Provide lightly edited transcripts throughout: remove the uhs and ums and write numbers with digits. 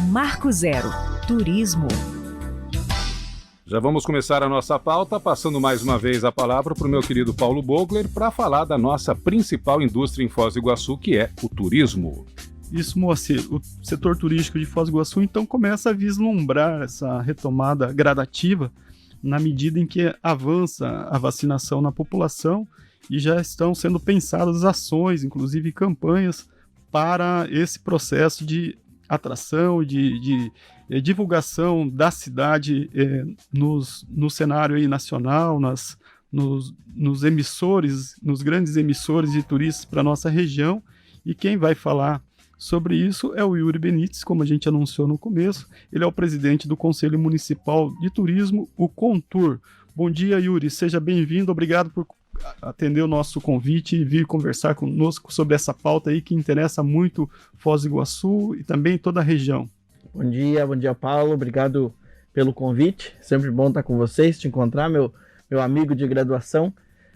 Marco Zero Turismo. Já vamos começar a nossa pauta, passando mais uma vez a palavra para o meu querido Paulo Bogler para falar da nossa principal indústria em Foz do Iguaçu, que é o turismo. Isso, Moacir. O setor turístico de Foz do Iguaçu, então, começa a vislumbrar essa retomada gradativa na medida em que avança a vacinação na população e já estão sendo pensadas ações, inclusive campanhas, para esse processo de atração e de divulgação da cidade no cenário aí nacional, nos emissores, nos grandes emissores de turistas para a nossa região. E quem vai falar sobre isso é o Yuri Benites, como a gente anunciou no começo. Ele é o presidente do Conselho Municipal de Turismo, o Contur. Bom dia, Yuri, seja bem-vindo, obrigado por atender o nosso convite e vir conversar conosco sobre essa pauta aí que interessa muito Foz do Iguaçu e também toda a região. Bom dia, Paulo, obrigado pelo convite, sempre bom estar com vocês, te encontrar, meu amigo de graduação.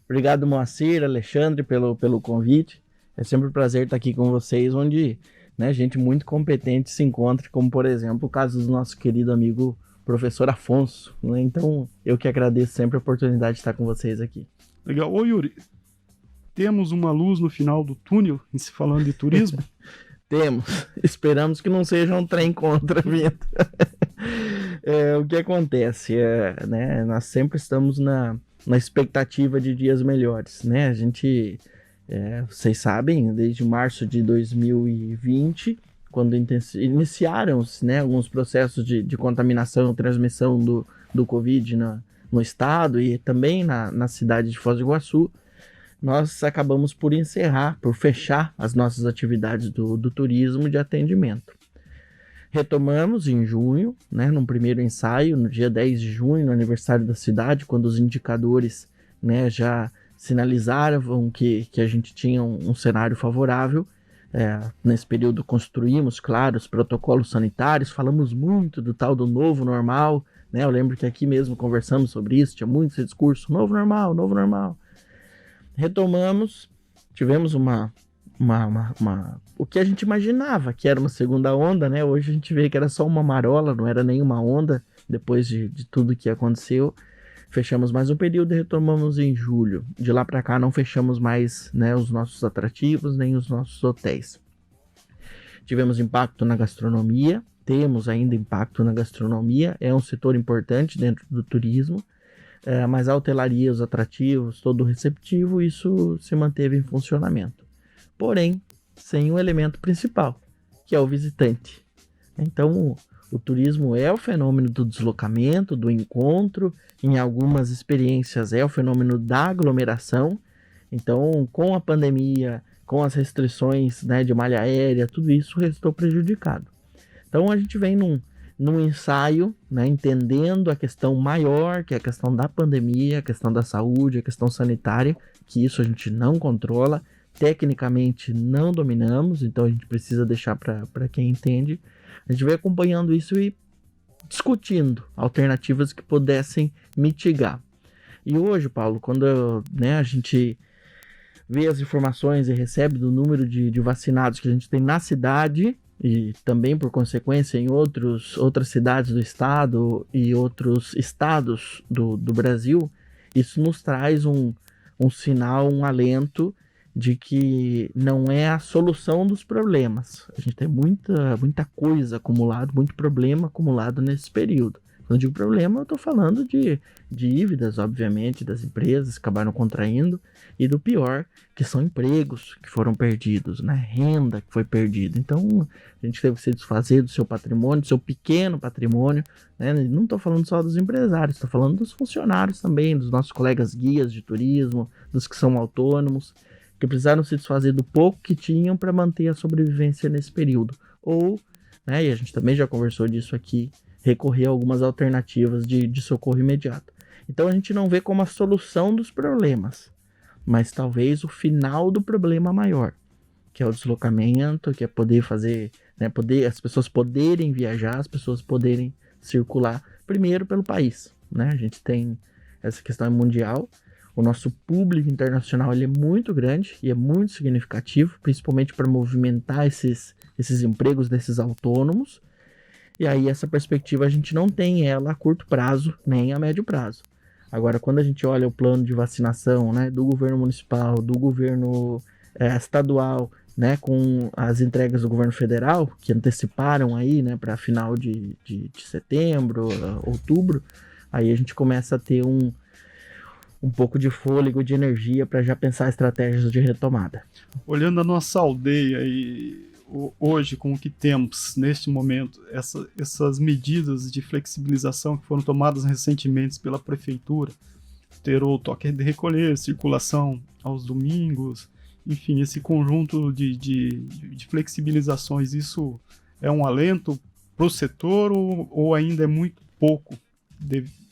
Obrigado, Moacir, Alexandre, pelo convite. É sempre um prazer estar aqui com vocês, onde, né, gente muito competente se encontra, como, por exemplo, o caso do nosso querido amigo professor Afonso, né? Então, eu que agradeço sempre a oportunidade de estar com vocês aqui. Legal. Ô, Yuri, temos uma luz no final do túnel, em se falando de turismo? Temos. Esperamos que não seja um trem contra vento. O que acontece? Né, nós sempre estamos na expectativa de dias melhores, né? A gente... vocês sabem, desde março de 2020, quando iniciaram-se, né, alguns processos de contaminação e transmissão do Covid no estado e também na cidade de Foz do Iguaçu, nós acabamos por fechar as nossas atividades do turismo de atendimento. Retomamos em junho, né, num primeiro ensaio, no dia 10 de junho, no aniversário da cidade, quando os indicadores, né, já sinalizavam que a gente tinha um cenário favorável. Nesse período construímos, claro, os protocolos sanitários, falamos muito do tal do novo normal, né? Eu lembro que aqui mesmo conversamos sobre isso, tinha muito esse discurso, novo normal, novo normal. Retomamos, tivemos o que a gente imaginava que era uma segunda onda, né? Hoje a gente vê que era só uma marola, não era nenhuma onda, depois de tudo que aconteceu. Fechamos mais um período e retomamos em julho. De lá para cá não fechamos mais, né, os nossos atrativos nem os nossos hotéis. Tivemos impacto na gastronomia, temos ainda impacto na gastronomia, é um setor importante dentro do turismo, mas a hotelaria, os atrativos, todo o receptivo, isso se manteve em funcionamento. Porém, sem o elemento principal, que é o visitante. Então, o turismo é o fenômeno do deslocamento, do encontro, em algumas experiências é o fenômeno da aglomeração. Então, com a pandemia, com as restrições, né, de malha aérea, tudo isso restou prejudicado. Então, a gente vem num ensaio, né, entendendo a questão maior, que é a questão da pandemia, a questão da saúde, a questão sanitária, que isso a gente não controla, tecnicamente não dominamos, então a gente precisa deixar para quem entende. A gente vem acompanhando isso e discutindo alternativas que pudessem mitigar. E hoje, Paulo, quando, né, a gente vê as informações e recebe do número de vacinados que a gente tem na cidade e também, por consequência, em outras cidades do estado e outros estados do Brasil, isso nos traz um sinal, um alento de que não é a solução dos problemas. A gente tem muita coisa acumulada, muito problema acumulado nesse período. Quando eu digo problema, eu estou falando de dívidas, obviamente, das empresas que acabaram contraindo, e do pior, que são empregos que foram perdidos, né? Renda que foi perdida. Então, a gente teve que se desfazer do seu patrimônio, do seu pequeno patrimônio, né? Não estou falando só dos empresários, estou falando dos funcionários também, dos nossos colegas guias de turismo, dos que são autônomos, que precisaram se desfazer do pouco que tinham para manter a sobrevivência nesse período. Ou, né, e a gente também já conversou disso aqui, recorrer a algumas alternativas de socorro imediato. Então a gente não vê como a solução dos problemas, mas talvez o final do problema maior, que é o deslocamento, que é poder fazer, né, as pessoas poderem viajar, as pessoas poderem circular, primeiro pelo país, né? A gente tem essa questão mundial. O nosso público internacional ele é muito grande e é muito significativo, principalmente para movimentar esses empregos desses autônomos. E aí essa perspectiva a gente não tem ela a curto prazo, nem a médio prazo. Agora, quando a gente olha o plano de vacinação, né, do governo municipal, do governo estadual, né, com as entregas do governo federal, que anteciparam aí, né, para final de setembro, outubro, aí a gente começa a ter um pouco de fôlego, de energia para já pensar estratégias de retomada. Olhando a nossa aldeia e hoje, com o que temos neste momento, essas medidas de flexibilização que foram tomadas recentemente pela prefeitura, ter o toque de recolher, circulação aos domingos, enfim, esse conjunto de flexibilizações, isso é um alento para o setor ou ainda é muito pouco,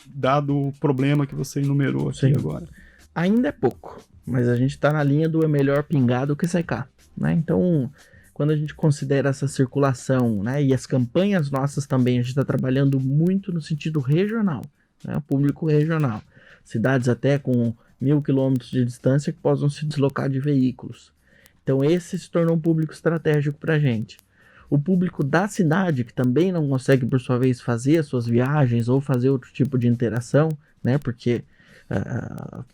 dado o problema que você enumerou aqui? Sim. Agora? Ainda é pouco, mas a gente está na linha do é melhor pingar do que secar, né? Então, quando a gente considera essa circulação, né, e as campanhas nossas também, a gente está trabalhando muito no sentido regional, né, público regional. Cidades até com 1.000 quilômetros de distância que possam se deslocar de veículos. Então esse se tornou um público estratégico para a gente. O público da cidade, que também não consegue, por sua vez, fazer as suas viagens ou fazer outro tipo de interação, né, porque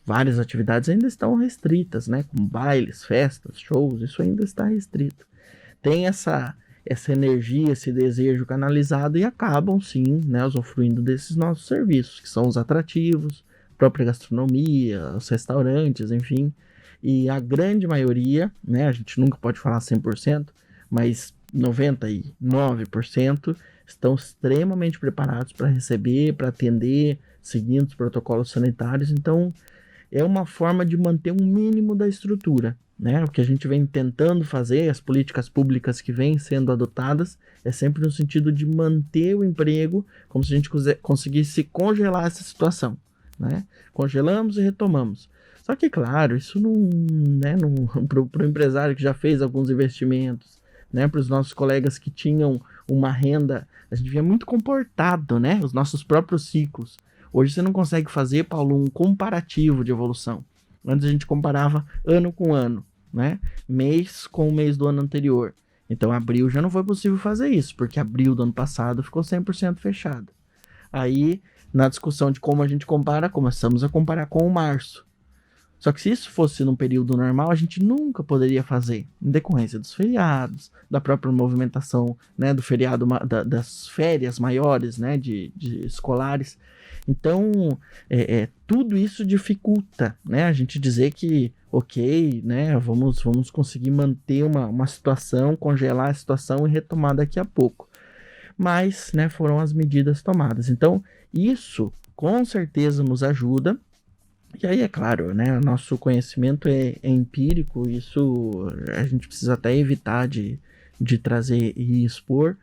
várias atividades ainda estão restritas, né, como bailes, festas, shows, isso ainda está restrito. Tem essa energia, esse desejo canalizado e acabam, sim, né, usufruindo desses nossos serviços, que são os atrativos, a própria gastronomia, os restaurantes, enfim. E a grande maioria, né, a gente nunca pode falar 100%, mas 99% estão extremamente preparados para receber, para atender, seguindo os protocolos sanitários. Então, é uma forma de manter um mínimo da estrutura, né? O que a gente vem tentando fazer, as políticas públicas que vêm sendo adotadas, é sempre no sentido de manter o emprego, como se a gente conseguisse congelar essa situação, né? Congelamos e retomamos. Só que, claro, isso não, né, para o empresário que já fez alguns investimentos, né, para os nossos colegas que tinham uma renda, a gente via muito comportado, né? Os nossos próprios ciclos. Hoje você não consegue fazer, Paulo, um comparativo de evolução. Antes a gente comparava ano com ano, né? Mês com o mês do ano anterior. Então, abril já não foi possível fazer isso, porque abril do ano passado ficou 100% fechado. Aí, na discussão de como a gente compara, começamos a comparar com o março. Só que se isso fosse num período normal, a gente nunca poderia fazer, em decorrência dos feriados, da própria movimentação, né, do feriado, das férias maiores, né, de escolares. Então, tudo isso dificulta, né, a gente dizer que, ok, né, vamos conseguir manter uma situação, congelar a situação e retomar daqui a pouco. Mas, né, foram as medidas tomadas. Então, isso com certeza nos ajuda. E aí, é claro, né, nosso conhecimento é empírico, isso a gente precisa até evitar de trazer e expor,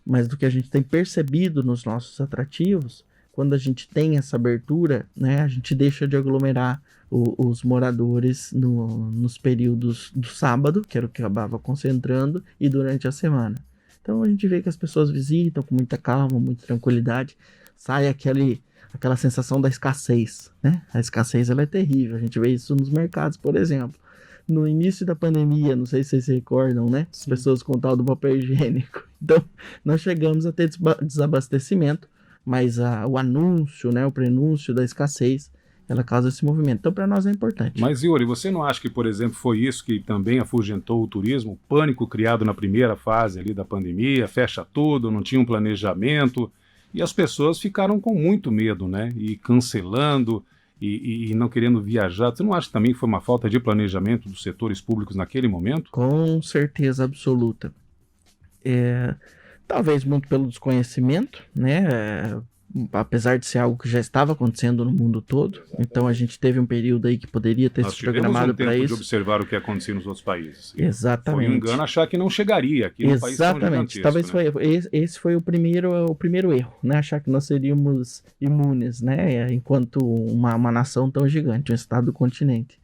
mas do que a gente tem percebido nos nossos atrativos, quando a gente tem essa abertura, né, a gente deixa de aglomerar os moradores nos períodos do sábado, que era o que acabava concentrando, e durante a semana. Então a gente vê que as pessoas visitam com muita calma, muita tranquilidade, sai aquela sensação da escassez, né? A escassez ela é terrível, a gente vê isso nos mercados, por exemplo. No início da pandemia, não sei se vocês se recordam, né? As pessoas com o tal do papel higiênico. Então, nós chegamos a ter desabastecimento, mas o anúncio, né, o prenúncio da escassez, ela causa esse movimento. Então, para nós é importante. Mas, Yuri, você não acha que, por exemplo, foi isso que também afugentou o turismo? O pânico criado na primeira fase ali da pandemia, fecha tudo, não tinha um planejamento, e as pessoas ficaram com muito medo, né? E cancelando e não querendo viajar. Você não acha também que foi uma falta de planejamento dos setores públicos naquele momento? Com certeza absoluta. Talvez muito pelo desconhecimento, né? Apesar de ser algo que já estava acontecendo no mundo todo, então a gente teve um período aí que poderia ter se programado para isso. Nós tivemos um tempo de observar o que acontecia nos outros países. Exatamente. Foi um engano achar que não chegaria aqui no país tão gigantesco. Talvez esse foi o primeiro erro, né? Achar que nós seríamos imunes, né? Enquanto uma nação tão gigante, um estado do continente.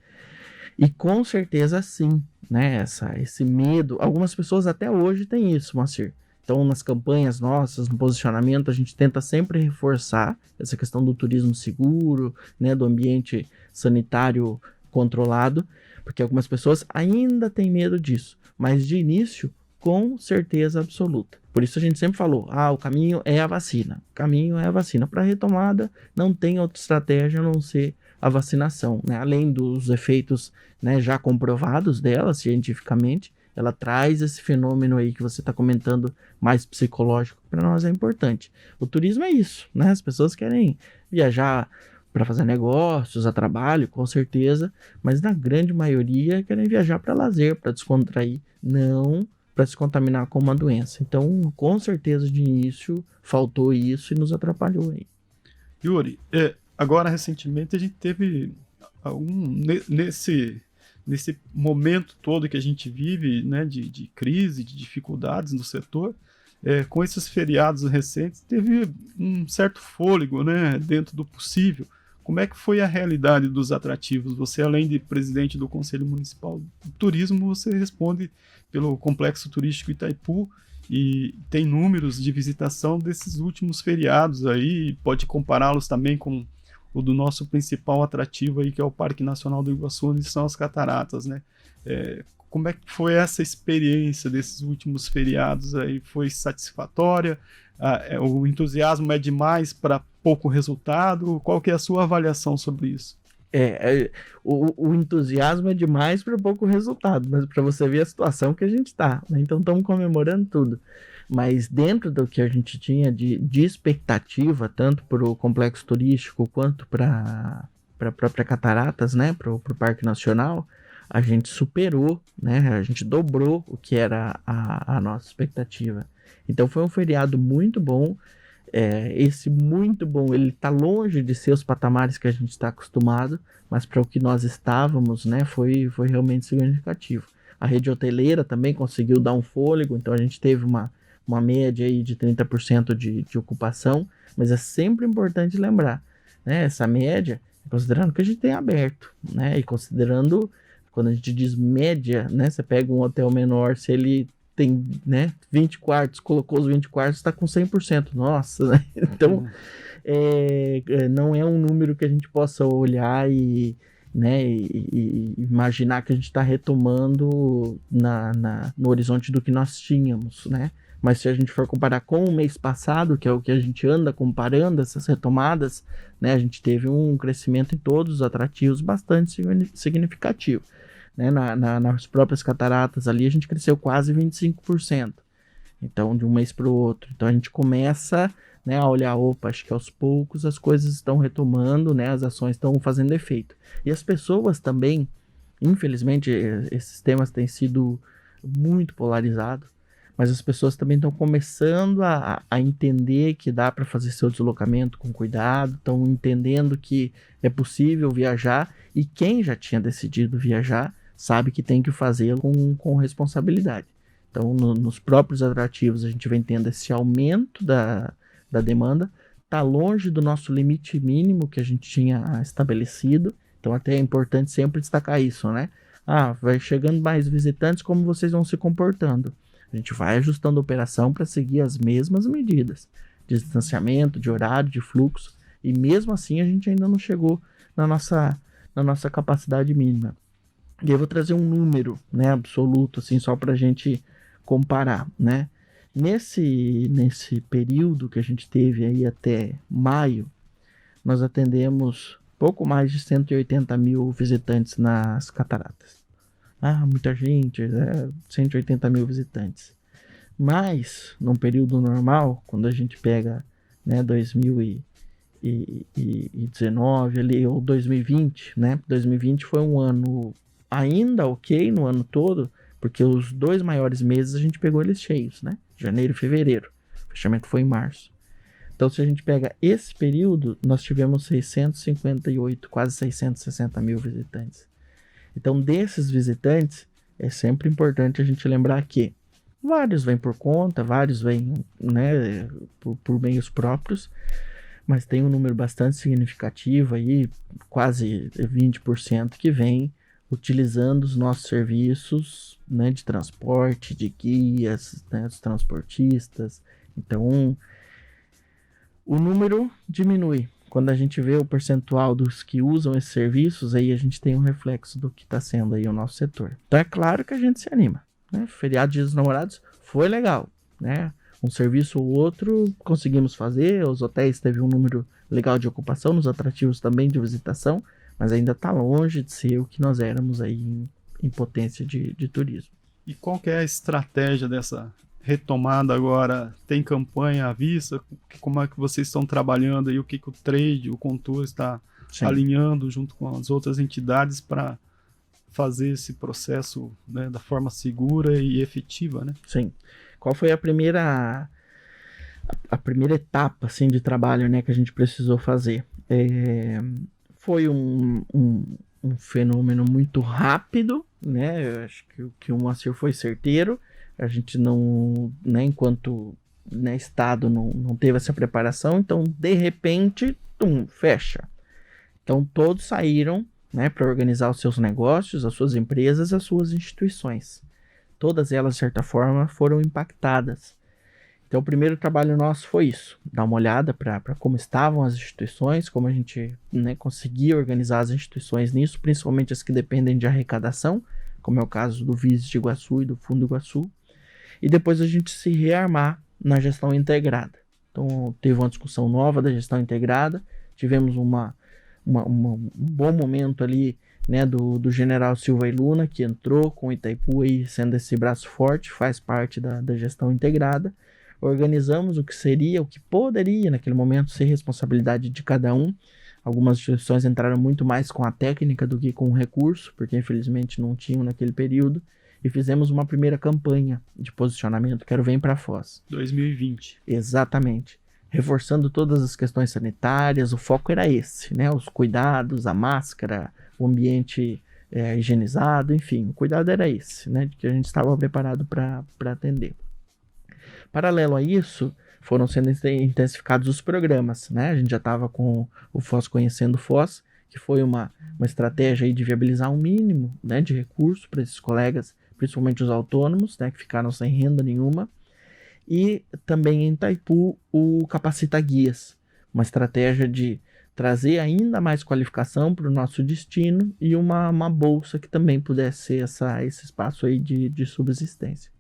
E com certeza sim, né? Esse medo. Algumas pessoas até hoje têm isso, Moacir. Então, nas campanhas nossas, no posicionamento, a gente tenta sempre reforçar essa questão do turismo seguro, né, do ambiente sanitário controlado, porque algumas pessoas ainda têm medo disso. Mas, de início, com certeza absoluta. Por isso a gente sempre falou, o caminho é a vacina. O caminho é a vacina. Para retomada, não tem outra estratégia a não ser a vacinação, né? Além dos efeitos, né, já comprovados dela cientificamente, ela traz esse fenômeno aí que você está comentando, mais psicológico, para nós é importante. O turismo é isso, né? As pessoas querem viajar para fazer negócios, a trabalho, com certeza, mas na grande maioria querem viajar para lazer, para descontrair, não para se contaminar com uma doença. Então, com certeza, de início, faltou isso e nos atrapalhou aí. Yuri, agora recentemente a gente teve nesse momento todo que a gente vive, né, de crise, de dificuldades no setor, com esses feriados recentes, teve um certo fôlego, né, dentro do possível. Como é que foi a realidade dos atrativos? Você, além de presidente do Conselho Municipal de Turismo, você responde pelo Complexo Turístico Itaipu e tem números de visitação desses últimos feriados aí, pode compará-los também com o do nosso principal atrativo aí, que é o Parque Nacional do Iguaçu, onde são as cataratas, né? Como é que foi essa experiência desses últimos feriados aí? Foi satisfatória? O entusiasmo é demais para pouco resultado? Qual que é a sua avaliação sobre isso? O entusiasmo é demais para pouco resultado, mas para você ver a situação que a gente está, né? Então estamos comemorando tudo. Mas dentro do que a gente tinha de expectativa, tanto para o complexo turístico quanto para a própria Cataratas, né, para o Parque Nacional, a gente superou, né, a gente dobrou o que era a nossa expectativa. Então foi um feriado muito bom. Esse muito bom, ele está longe de ser os patamares que a gente está acostumado, mas para o que nós estávamos, né, foi realmente significativo. A rede hoteleira também conseguiu dar um fôlego, então a gente teve uma média aí de 30% de ocupação, mas é sempre importante lembrar, né, essa média, considerando que a gente tem aberto, né, e considerando, quando a gente diz média, né, você pega um hotel menor, se ele tem, né, 20 quartos, colocou os 20 quartos, está com 100%, nossa, né? Então, não é um número que a gente possa olhar e imaginar que a gente está retomando no horizonte do que nós tínhamos, né? Mas se a gente for comparar com o mês passado, que é o que a gente anda comparando essas retomadas, né, a gente teve um crescimento em todos os atrativos bastante significativo. Né, nas próprias cataratas ali a gente cresceu quase 25%, então de um mês para o outro. Então a gente começa, né, a olhar, acho que aos poucos as coisas estão retomando, né, as ações estão fazendo efeito. E as pessoas também, infelizmente, esses temas têm sido muito polarizados, mas as pessoas também estão começando a entender que dá para fazer seu deslocamento com cuidado, estão entendendo que é possível viajar, e quem já tinha decidido viajar sabe que tem que fazê-lo com responsabilidade. Então, nos próprios atrativos, a gente vem tendo esse aumento da demanda, está longe do nosso limite mínimo que a gente tinha estabelecido, então até é importante sempre destacar isso, né? Vai chegando mais visitantes, como vocês vão se comportando? A gente vai ajustando a operação para seguir as mesmas medidas de distanciamento, de horário, de fluxo, e mesmo assim a gente ainda não chegou na nossa capacidade mínima. E eu vou trazer um número, né, absoluto, assim, só para a gente comparar, né? Nesse período que a gente teve aí até maio, nós atendemos pouco mais de 180 mil visitantes nas cataratas. Muita gente, 180 mil visitantes. Mas, num período normal, quando a gente pega, né, 2019 ali, ou 2020, né? 2020 foi um ano ainda ok no ano todo, porque os 2 maiores meses a gente pegou eles cheios, né? Janeiro e fevereiro. O fechamento foi em março. Então, se a gente pega esse período, nós tivemos 658, quase 660 mil visitantes. Então, desses visitantes, é sempre importante a gente lembrar que vários vêm por conta, vários vêm, né, por meios próprios, mas tem um número bastante significativo aí, quase 20%, que vem utilizando os nossos serviços, né, de transporte, de guias, né, dos transportistas. Então, o número diminui. Quando a gente vê o percentual dos que usam esses serviços, aí a gente tem um reflexo do que está sendo aí o nosso setor. Então é claro que a gente se anima, né? Feriado Dia dos Namorados foi legal, né? Um serviço ou outro conseguimos fazer, os hotéis teve um número legal de ocupação, nos atrativos também de visitação, mas ainda está longe de ser o que nós éramos aí em potência de turismo. E qual que é a estratégia dessa retomada agora? Tem campanha à vista? Como é que vocês estão trabalhando aí? O que o trade, o Contour está alinhando junto com as outras entidades para fazer esse processo, né, da forma segura e efetiva, né? Sim. Qual foi a primeira etapa assim, de trabalho, né, que a gente precisou fazer? Foi um fenômeno muito rápido, né? Eu acho que o Moacir foi certeiro. A gente não, né, enquanto, né, Estado não teve essa preparação, então de repente, fecha. Então todos saíram, né, para organizar os seus negócios, as suas empresas, as suas instituições. Todas elas, de certa forma, foram impactadas. Então o primeiro trabalho nosso foi isso, dar uma olhada para como estavam as instituições, como a gente, né, conseguia organizar as instituições nisso, principalmente as que dependem de arrecadação, como é o caso do Visit Iguaçu e do Fundo Iguaçu, e depois a gente se rearmar na gestão integrada. Então teve uma discussão nova da gestão integrada, tivemos um bom momento ali, né, do general Silva e Luna, que entrou com o Itaipu aí, sendo esse braço forte, faz parte da gestão integrada. Organizamos o que seria, o que poderia naquele momento ser responsabilidade de cada um. Algumas instituições entraram muito mais com a técnica do que com o recurso, porque infelizmente não tinham naquele período. E fizemos uma primeira campanha de posicionamento, Quero Vem para Foz. 2020. Exatamente. Reforçando todas as questões sanitárias, o foco era esse, né? Os cuidados, a máscara, o ambiente higienizado, enfim, o cuidado era esse, né? De que a gente estava preparado para atender. Paralelo a isso, foram sendo intensificados os programas, né? A gente já estava com o Foz Conhecendo Foz, que foi uma estratégia aí de viabilizar um mínimo, né, de recursos para esses colegas, principalmente os autônomos, né, que ficaram sem renda nenhuma. E também em Itaipu o Capacita Guias, uma estratégia de trazer ainda mais qualificação para o nosso destino e uma bolsa que também pudesse ser esse espaço aí de subsistência.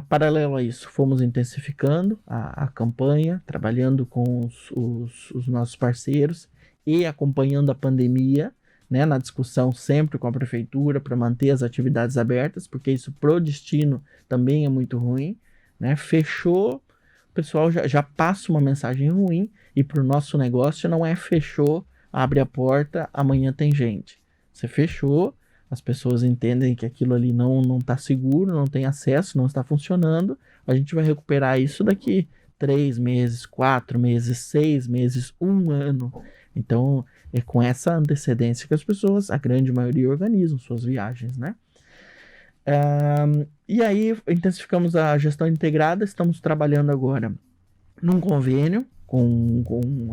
Paralelo a isso, fomos intensificando a campanha, trabalhando com os nossos parceiros e acompanhando a pandemia, né, na discussão sempre com a prefeitura para manter as atividades abertas, porque isso pro destino também é muito ruim, né? Fechou, o pessoal já passa uma mensagem ruim, e para o nosso negócio não é fechou, abre a porta, amanhã tem gente. Você fechou, as pessoas entendem que aquilo ali não está seguro, não tem acesso, não está funcionando, a gente vai recuperar isso daqui 3 meses, 4 meses, 6 meses, 1 ano. Então, é com essa antecedência que as pessoas, a grande maioria, organizam suas viagens, né? E aí, intensificamos a gestão integrada, estamos trabalhando agora num convênio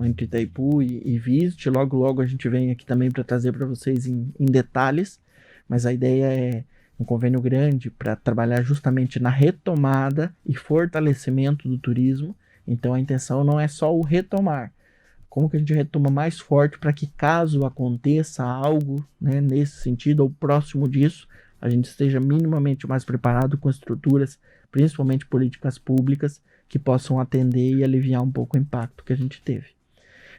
entre Itaipu e Visit. Logo a gente vem aqui também para trazer para vocês em detalhes, mas a ideia é um convênio grande para trabalhar justamente na retomada e fortalecimento do turismo. Então, a intenção não é só o retomar, como que a gente retoma mais forte para que, caso aconteça algo, né, nesse sentido ou próximo disso, a gente esteja minimamente mais preparado com estruturas, principalmente políticas públicas, que possam atender e aliviar um pouco o impacto que a gente teve.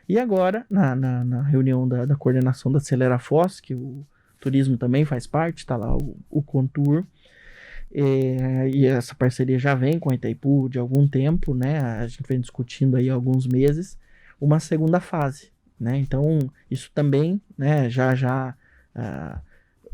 E agora, na reunião da coordenação da Acelera Foz, que o turismo também faz parte, está lá o Contour, e essa parceria já vem com a Itaipu de algum tempo, né? A gente vem discutindo aí há alguns meses, uma segunda fase, né? Então, isso também, né,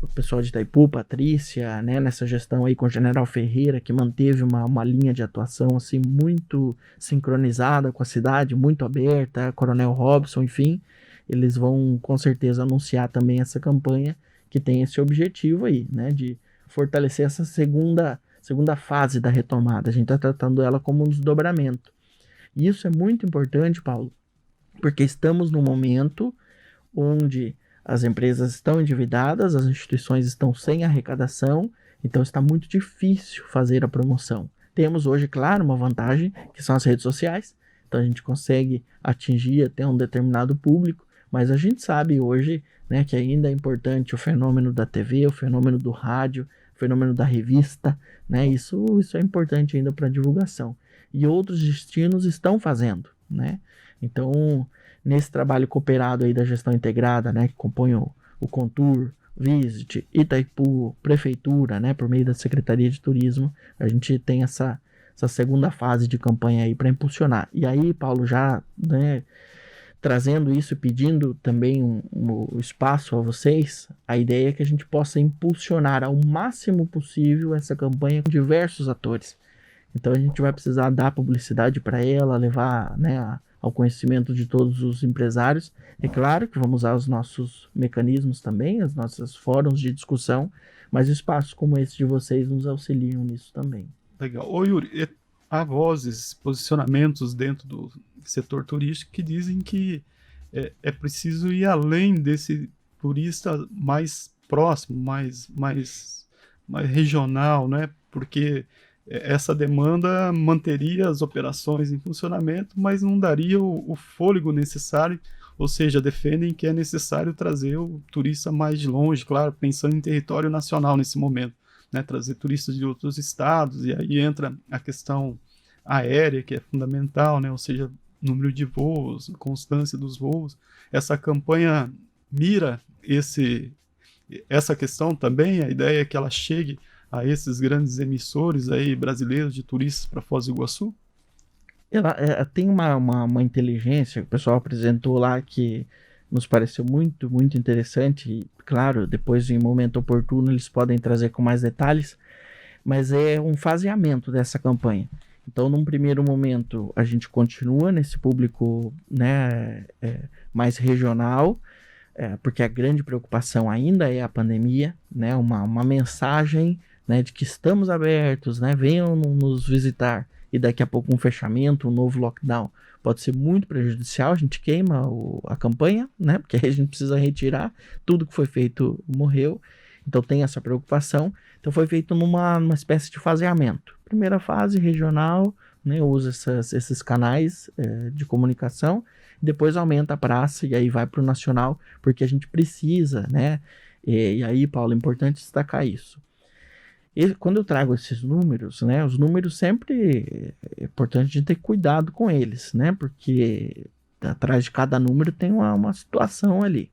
o pessoal de Itaipu, Patrícia, né, nessa gestão aí com o General Ferreira, que manteve uma linha de atuação assim muito sincronizada com a cidade, muito aberta, Coronel Robson, enfim, eles vão com certeza anunciar também essa campanha que tem esse objetivo aí, né, de fortalecer essa segunda fase da retomada. A gente está tratando ela como um desdobramento. E isso é muito importante, Paulo, porque estamos num momento onde as empresas estão endividadas, as instituições estão sem arrecadação, então está muito difícil fazer a promoção. Temos hoje, claro, uma vantagem, que são as redes sociais, então a gente consegue atingir até um determinado público, mas a gente sabe hoje, né, que ainda é importante o fenômeno da TV, o fenômeno do rádio, fenômeno da revista, né? Isso é importante ainda para divulgação. E outros destinos estão fazendo, né? Então, nesse trabalho cooperado aí da gestão integrada, né, que compõe o Contour, Visit, Itaipu, Prefeitura, né, por meio da Secretaria de Turismo, a gente tem essa segunda fase de campanha aí para impulsionar. E aí, Paulo, já, né, trazendo isso e pedindo também um espaço a vocês, a ideia é que a gente possa impulsionar ao máximo possível essa campanha com diversos atores. Então a gente vai precisar dar publicidade para ela, levar, né, ao conhecimento de todos os empresários. É claro que vamos usar os nossos mecanismos também, os nossos fóruns de discussão, mas espaços como esse de vocês nos auxiliam nisso também. Legal. Ô Yuri, há vozes, posicionamentos dentro do setor turístico que dizem que é preciso ir além desse turista mais próximo, mais regional, né? Porque essa demanda manteria as operações em funcionamento, mas não daria o fôlego necessário, ou seja, defendem que é necessário trazer o turista mais de longe, claro, pensando em território nacional nesse momento, né? Trazer turistas de outros estados, e aí entra a questão aérea, que é fundamental, né? Ou seja, número de voos, constância dos voos. Essa campanha mira essa questão também, a ideia é que ela chegue a esses grandes emissores aí brasileiros de turistas para Foz do Iguaçu? Ela tem uma inteligência que o pessoal apresentou lá que nos pareceu muito, muito interessante. E, claro, depois, em momento oportuno, eles podem trazer com mais detalhes, mas é um faseamento dessa campanha. Então, num primeiro momento, a gente continua nesse público, né, mais regional, porque a grande preocupação ainda é a pandemia, né, uma mensagem, né, de que estamos abertos, né, venham nos visitar, e daqui a pouco um fechamento, um novo lockdown pode ser muito prejudicial, a gente queima a campanha, né, porque aí a gente precisa retirar, tudo que foi feito morreu, então tem essa preocupação. Então foi feito numa espécie de faseamento. Primeira fase regional, né, usa esses canais de comunicação, depois aumenta a praça e aí vai para o nacional, porque a gente precisa, né, e aí, Paulo, é importante destacar isso. Quando eu trago esses números, né, os números sempre é importante a gente ter cuidado com eles, né, porque atrás de cada número tem uma situação ali.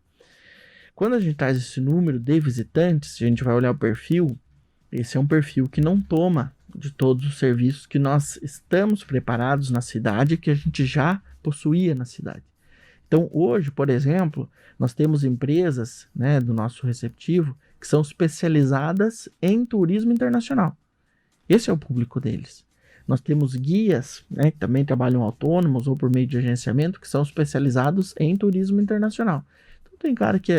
Quando a gente traz esse número de visitantes, se a gente vai olhar o perfil, esse é um perfil que não toma de todos os serviços que nós estamos preparados na cidade, que a gente já possuía na cidade. Então, hoje, por exemplo, nós temos empresas, né, do nosso receptivo que são especializadas em turismo internacional. Esse é o público deles. Nós temos guias, né, que também trabalham autônomos ou por meio de agenciamento, que são especializados em turismo internacional. Então, tem cara que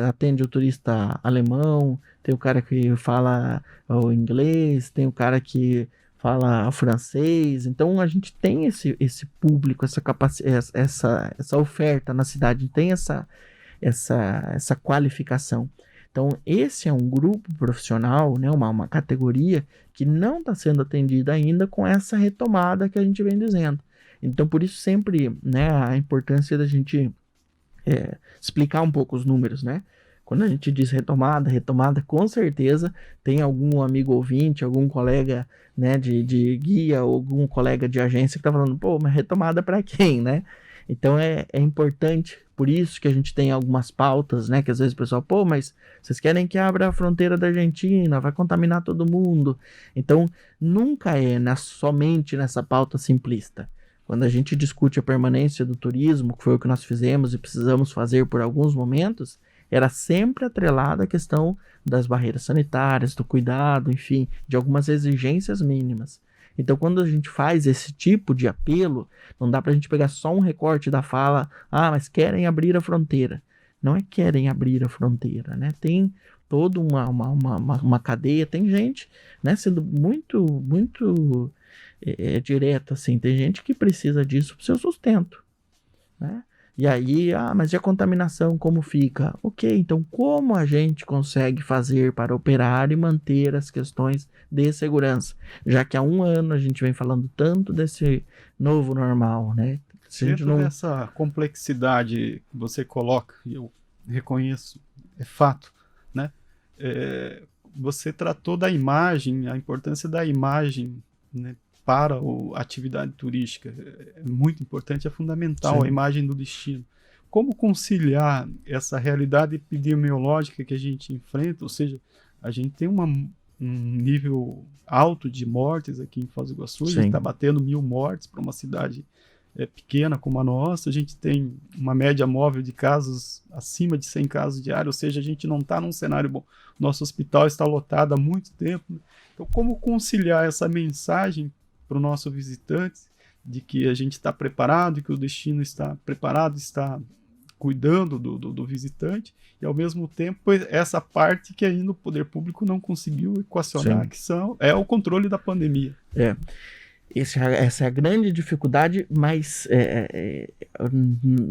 atende o turista alemão, tem o cara que fala o inglês, tem o cara que fala francês. Então a gente tem esse público, essa oferta na cidade, tem essa qualificação. Então esse é um grupo profissional, né, uma categoria que não está sendo atendida ainda com essa retomada que a gente vem dizendo. Então por isso sempre, né, a importância da gente explicar um pouco os números, né? Quando a gente diz retomada, com certeza tem algum amigo ouvinte, algum colega, né, de guia, ou algum colega de agência que está falando, pô, mas retomada para quem, né? Então é importante, por isso que a gente tem algumas pautas, né, que às vezes o pessoal, pô, mas vocês querem que abra a fronteira da Argentina, vai contaminar todo mundo. Então nunca somente nessa pauta simplista. Quando a gente discute a permanência do turismo, que foi o que nós fizemos e precisamos fazer por alguns momentos, era sempre atrelada à questão das barreiras sanitárias, do cuidado, enfim, de algumas exigências mínimas. Então, quando a gente faz esse tipo de apelo, não dá para a gente pegar só um recorte da fala, mas querem abrir a fronteira. Não é querem abrir a fronteira, né? Tem toda uma cadeia, tem gente, né, sendo muito, muito direta, assim, tem gente que precisa disso para o seu sustento, né? E aí, mas e a contaminação, como fica? Ok, então como a gente consegue fazer para operar e manter as questões de segurança? Já que há 1 ano a gente vem falando tanto desse novo normal, né? Dentro dessa complexidade que você coloca, e eu reconheço, é fato, né? você tratou da imagem, a importância da imagem, né, para a atividade turística. É muito importante, é fundamental. Sim. A imagem do destino. Como conciliar essa realidade epidemiológica que a gente enfrenta, ou seja, a gente tem um nível alto de mortes aqui em Foz do Iguaçu, a gente está batendo 1.000 mortes para uma cidade pequena como a nossa, a gente tem uma média móvel de casos acima de 100 casos diários, ou seja, a gente não está num cenário bom. Nosso hospital está lotado há muito tempo. Então, como conciliar essa mensagem para o nosso visitante de que a gente está preparado, que o destino está preparado, está cuidando do visitante, e ao mesmo tempo essa parte que ainda o poder público não conseguiu equacionar, que é o controle da pandemia. Essa é a grande dificuldade, mas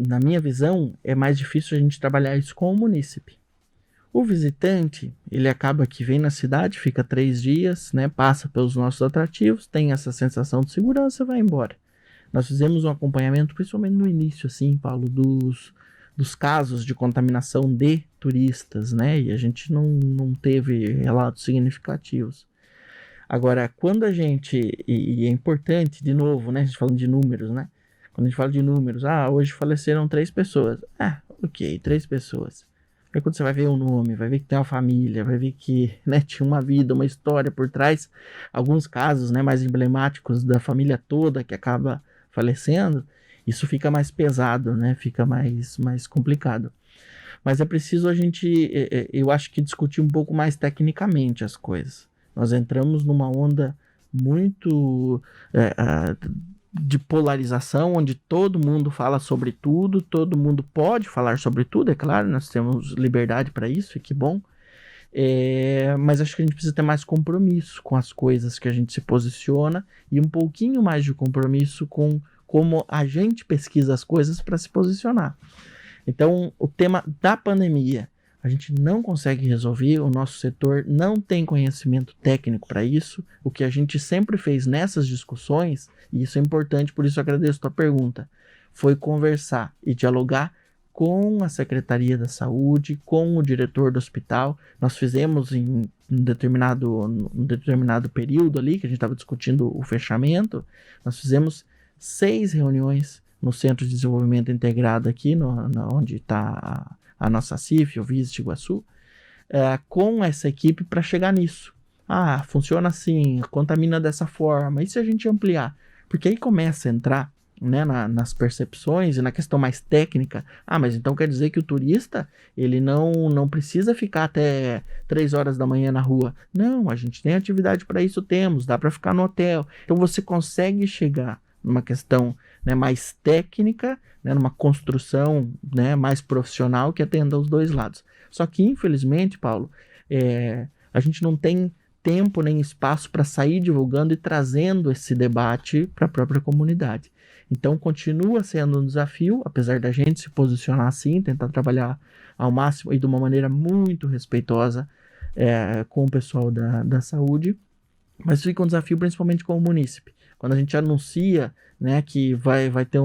na minha visão é mais difícil a gente trabalhar isso com o munícipe. O visitante, ele acaba que vem na cidade, fica 3 dias, né, passa pelos nossos atrativos, tem essa sensação de segurança e vai embora. Nós fizemos um acompanhamento, principalmente no início, assim, Paulo, dos casos de contaminação de turistas, né, e a gente não teve relatos significativos. Agora, quando a gente, e é importante, de novo, né, a gente falando de números, né, quando a gente fala de números, hoje faleceram 3 pessoas, ok, 3 pessoas. Aí quando você vai ver o nome, vai ver que tem uma família, vai ver que, né, tinha uma vida, uma história por trás, alguns casos, né, mais emblemáticos da família toda que acaba falecendo, isso fica mais pesado, né, fica mais complicado. Mas é preciso a gente, eu acho que discutir um pouco mais tecnicamente as coisas. Nós entramos numa onda muito de polarização, onde todo mundo fala sobre tudo, todo mundo pode falar sobre tudo, é claro, nós temos liberdade para isso, e que bom. Mas acho que a gente precisa ter mais compromisso com as coisas que a gente se posiciona e um pouquinho mais de compromisso com como a gente pesquisa as coisas para se posicionar. Então, o tema da pandemia, a gente não consegue resolver, o nosso setor não tem conhecimento técnico para isso. O que a gente sempre fez nessas discussões, e isso é importante, por isso eu agradeço a tua pergunta, foi conversar e dialogar com a Secretaria da Saúde, com o diretor do hospital. Nós fizemos em um determinado período ali, que a gente estava discutindo o fechamento, nós fizemos 6 reuniões no Centro de Desenvolvimento Integrado aqui, onde está a nossa CIF, o Visit Iguaçu, com essa equipe para chegar nisso. Funciona assim, contamina dessa forma, e se a gente ampliar? Porque aí começa a entrar, né, nas percepções e na questão mais técnica. Mas então quer dizer que o turista, ele não precisa ficar até 3 horas da manhã na rua. Não, a gente tem atividade para isso, dá para ficar no hotel. Então você consegue chegar numa questão, né, mais técnica, né, numa construção, né, mais profissional que atenda os dois lados. Só que, infelizmente, Paulo, a gente não tem tempo nem espaço para sair divulgando e trazendo esse debate para a própria comunidade. Então, continua sendo um desafio, apesar da gente se posicionar assim, tentar trabalhar ao máximo e de uma maneira muito respeitosa com o pessoal da saúde, mas fica um desafio principalmente com o munícipe. Quando a gente anuncia, né, que vai ter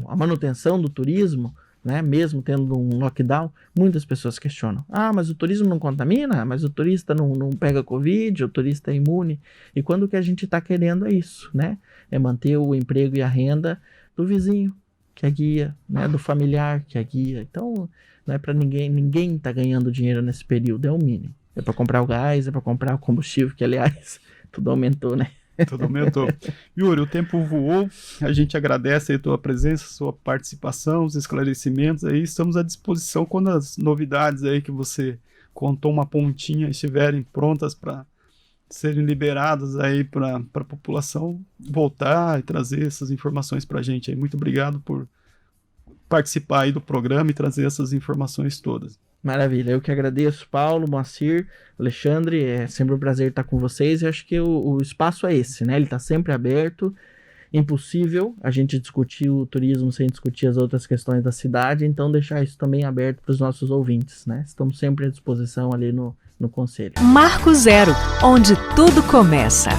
a manutenção do turismo, né, mesmo tendo um lockdown, muitas pessoas questionam. Mas o turismo não contamina? Mas o turista não pega Covid? O turista é imune? E quando o que a gente está querendo é isso, né? É manter o emprego e a renda do vizinho, que é guia, né, do familiar, que é guia. Então, não é para ninguém está ganhando dinheiro nesse período, é o mínimo. É para comprar o gás, é para comprar o combustível, que aliás, tudo aumentou, né? Tudo aumentou. Yuri, o tempo voou, a gente agradece aí a tua presença, a sua participação, os esclarecimentos aí, estamos à disposição quando as novidades aí que você contou uma pontinha estiverem prontas para serem liberadas aí para a população voltar e trazer essas informações para a gente aí. Muito obrigado por participar aí do programa e trazer essas informações todas. Maravilha, eu que agradeço, Paulo, Moacir, Alexandre, é sempre um prazer estar com vocês, e acho que o espaço é esse, né, ele está sempre aberto, impossível a gente discutir o turismo sem discutir as outras questões da cidade, então deixar isso também aberto para os nossos ouvintes, né, estamos sempre à disposição ali no Conselho. Marco Zero, onde tudo começa.